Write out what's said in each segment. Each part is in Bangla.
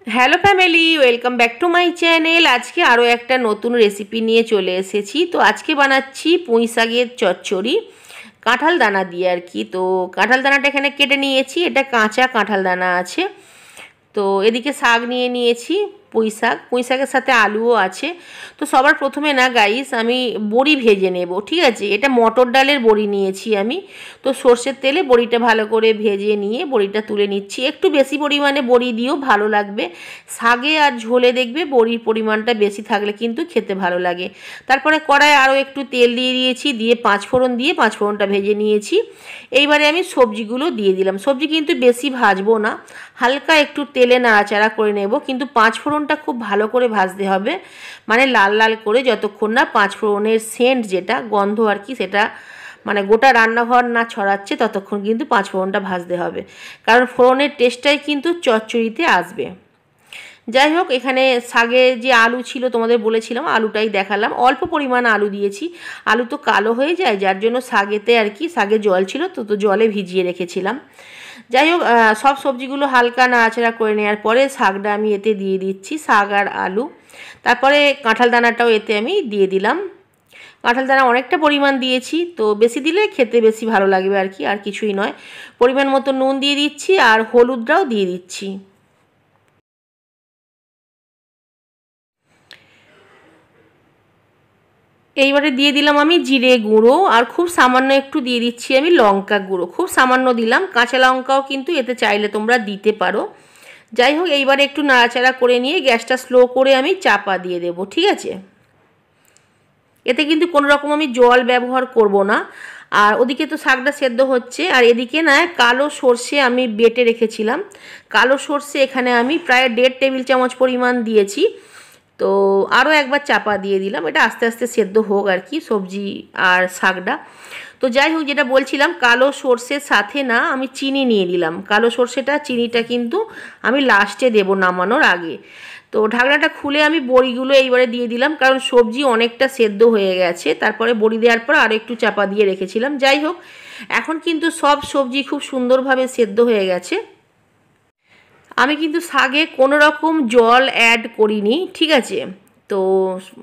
Hello family, welcome back to my channel. আজকে আরও একটা নতুন রেসিপি নিয়ে চলে এসেছি। তো আজকে বানাচ্ছি পুঁই শাকের চচ্চড়ি কাঁঠাল দানা দিয়ে আর কি। তো কাঁঠাল দানাটা এখানে কেটে নিয়েছি, এটা কাঁচা কাঁঠাল দানা আছে। তো এদিকে শাক নিয়ে নিয়েছি, পুঁই শাকের সাথে আলুও আছে। তো সবার প্রথমে না গাইস আমি বড়ি ভেজে নেব, ঠিক আছে। এটা মটর ডালের বড়ি নিয়েছি আমি। তো সর্ষের তেলে বড়িটা ভালো করে ভেজে নিয়ে বড়িটা তুলে নিচ্ছি। একটু বেশি পরিমাণে বড়ি দিয়েও ভালো লাগবে, শাকে আর ঝোলে দেখবে বড়ির পরিমাণটা বেশি থাকলে কিন্তু খেতে ভালো লাগে। তারপরে কড়ায় আরও একটু তেল দিয়ে দিয়েছি, দিয়ে পাঁচফোড়নটা ভেজে নিয়েছি। এইবারে আমি সবজিগুলো দিয়ে দিলাম। সবজি কিন্তু বেশি ভাজবো না, হালকা একটু তেলে নাড়াচাড়া করে নেব, কিন্তু পাঁচফোড়নটা খুব ভালো করে ভাজতে হবে, মানে লাল লাল করে, যতক্ষণ না পাঁচফোড়নের সেন্ট যেটা গন্ধ আর কি সেটা মানে গোটা রান্নাঘর না ছড়াচ্ছে ততক্ষণ কিন্তু পাঁচফোড়নটা ভাজতে হবে, কারণ ফোড়নের টেস্টটাই কিন্তু চচ্চড়িতে আসবে। যাই হোক, এখানে শাকে যে আলু ছিল তোমাদের বলেছিলাম, আলুটাই দেখালাম, অল্প পরিমাণ আলু দিয়েছি। আলু তো কালো হয়ে যায়, যার জন্য শাকেতে আর কি, শাকে জল ছিল তো জলে ভিজিয়ে রেখেছিলাম। যাই হোক, সব সবজিগুলো হালকা নাড়াচাড়া করে নেওয়ার পরে শাকটা আমি এতে দিয়ে দিচ্ছি, শাক আর আলু। তারপরে কাঁঠাল দানাটাও এতে আমি দিয়ে দিলাম। কাঁঠাল দানা অনেকটা পরিমাণ দিয়েছি, তো বেশি দিলে খেতে বেশি ভালো লাগবে আর কি, আর কিছুই নয়। পরিমাণ মতো নুন দিয়ে দিচ্ছি আর হলুদটাও দিয়ে দিচ্ছি। এইবারে দিয়ে দিলাম আমি জিরে গুঁড়ো, আর খুব সামান্য একটু দিয়ে দিচ্ছি আমি লঙ্কা গুঁড়ো, খুব সামান্য দিলাম। কাঁচা লঙ্কাও কিন্তু এতে চাইলে তোমরা দিতে পারো। যাই হোক, এইবারে একটু নাড়াচাড়া করে নিয়ে গ্যাসটা স্লো করে আমি চাপা দিয়ে দেবো, ঠিক আছে। এতে কিন্তু কোনো রকম আমি জল ব্যবহার করব না। আর ওদিকে তো শাকটা সেদ্ধ হচ্ছে, আর এদিকে না কালো সর্ষে আমি বেটে রেখেছিলাম। কালো সর্ষে এখানে আমি প্রায় 1.5 টেবিল চামচ পরিমাণ দিয়েছি। তো আরও একবার চাপা দিয়ে দিলাম, এটা আস্তে আস্তে সেদ্ধ হোক আর কি সবজি আর শাকটা। তো যাই হোক, যেটা বলছিলাম, কালো সর্ষের সাথে না আমি চিনি নিয়ে নিলাম। কালো সর্ষেটা চিনিটা কিন্তু আমি লাস্টে দেব নামানোর আগে। তো ঢাকনাটা খুলে আমি বড়িগুলো এইবারে দিয়ে দিলাম, কারণ সবজি অনেকটা সেদ্ধ হয়ে গেছে। তারপরে বড়ি দেওয়ার পর আরও একটু চাপা দিয়ে রেখেছিলাম। যাই হোক, এখন কিন্তু সব সবজি খুব সুন্দরভাবে সেদ্ধ হয়ে গেছে। আমি কিন্তু শাকে কোনো রকম জল অ্যাড করিনি, ঠিক আছে। তো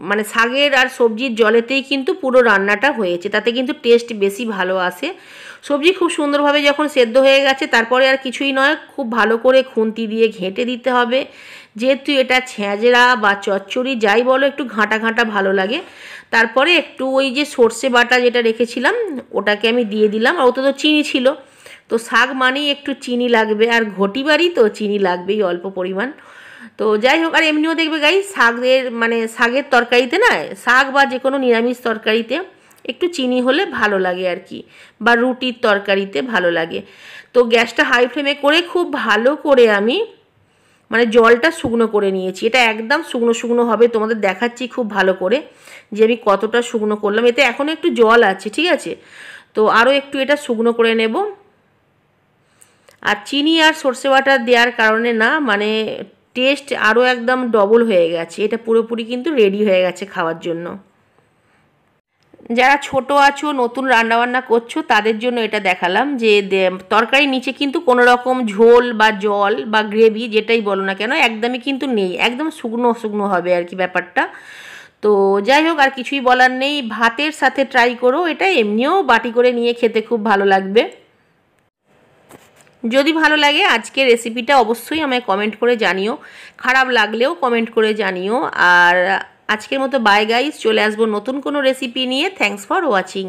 মানে শাকের আর সবজির জলেতেই কিন্তু পুরো রান্নাটা হয়েছে, তাতে কিন্তু টেস্ট বেশি ভালো আসে। সবজি খুব সুন্দরভাবে যখন সেদ্ধ হয়ে গেছে, তারপরে আর কিছুই নয়, খুব ভালো করে খুন্তি দিয়ে ঘেঁটে দিতে হবে। যেহেতু এটা ছেঁচড়া বা চচ্চড়ি যাই বলো, একটু ঘাঁটা ঘাঁটা ভালো লাগে। তারপরে একটু ওই যে সর্ষে বাটা যেটা রেখেছিলাম ওটাকে আমি দিয়ে দিলাম, আর ওতে তো চিনি ছিল। তো শাক মানেই একটু চিনি লাগবে, আর ঘটি বাড়ি তো চিনি লাগবেই অল্প পরিমাণ। তো যাই হোক, আর এমনিও দেখবে শাকের মানে শাকের তরকারিতে না, শাক বা যে কোনো নিরামিষ তরকারিতে একটু চিনি হলে ভালো লাগে আর কি, বা রুটির তরকারিতে ভালো লাগে। তো গ্যাসটা হাই ফ্লেমে করে খুব ভালো করে আমি মানে জলটা শুকনো করে নিয়েছি। এটা একদম শুকনো শুকনো হবে, তোমাদের দেখাচ্ছি খুব ভালো করে যে আমি কতটা শুকনো করলাম। এতে এখনও একটু জল আছে, ঠিক আছে। তো আরও একটু এটা শুকনো করে নেব। আর চিনি আর সর্ষে বাটা দেওয়ার কারণে না মানে টেস্ট আরও একদম ডবল হয়ে গেছে, এটা পুরোপুরি কিন্তু রেডি হয়ে গেছে খাওয়ার জন্য। যারা ছোট আছো, নতুন রান্নাবান্না করছো, তাদের জন্য এটা দেখালাম যে তরকারির নিচে কিন্তু কোনো রকম ঝোল বা জল বা গ্রেভি যেটাই বলো না কেন একদমই কিন্তু নেই, একদম শুকনো শুকনো হবে আর কি ব্যাপারটা। তো যাই হোক, আর কিছুই বলার নেই, ভাতের সাথে ট্রাই করো এটা, এমনিও বাটি করে নিয়ে খেতে খুব ভালো লাগবে। যদি ভালো লাগে আজকের রেসিপিটা অবশ্যই আমায় কমেন্ট করে জানিও, খারাপ লাগলেও কমেন্ট করে জানিও। আর আজকের মতো বাই গাইস, চলে আসবো নতুন কোনো রেসিপি নিয়ে। Thanks for watching.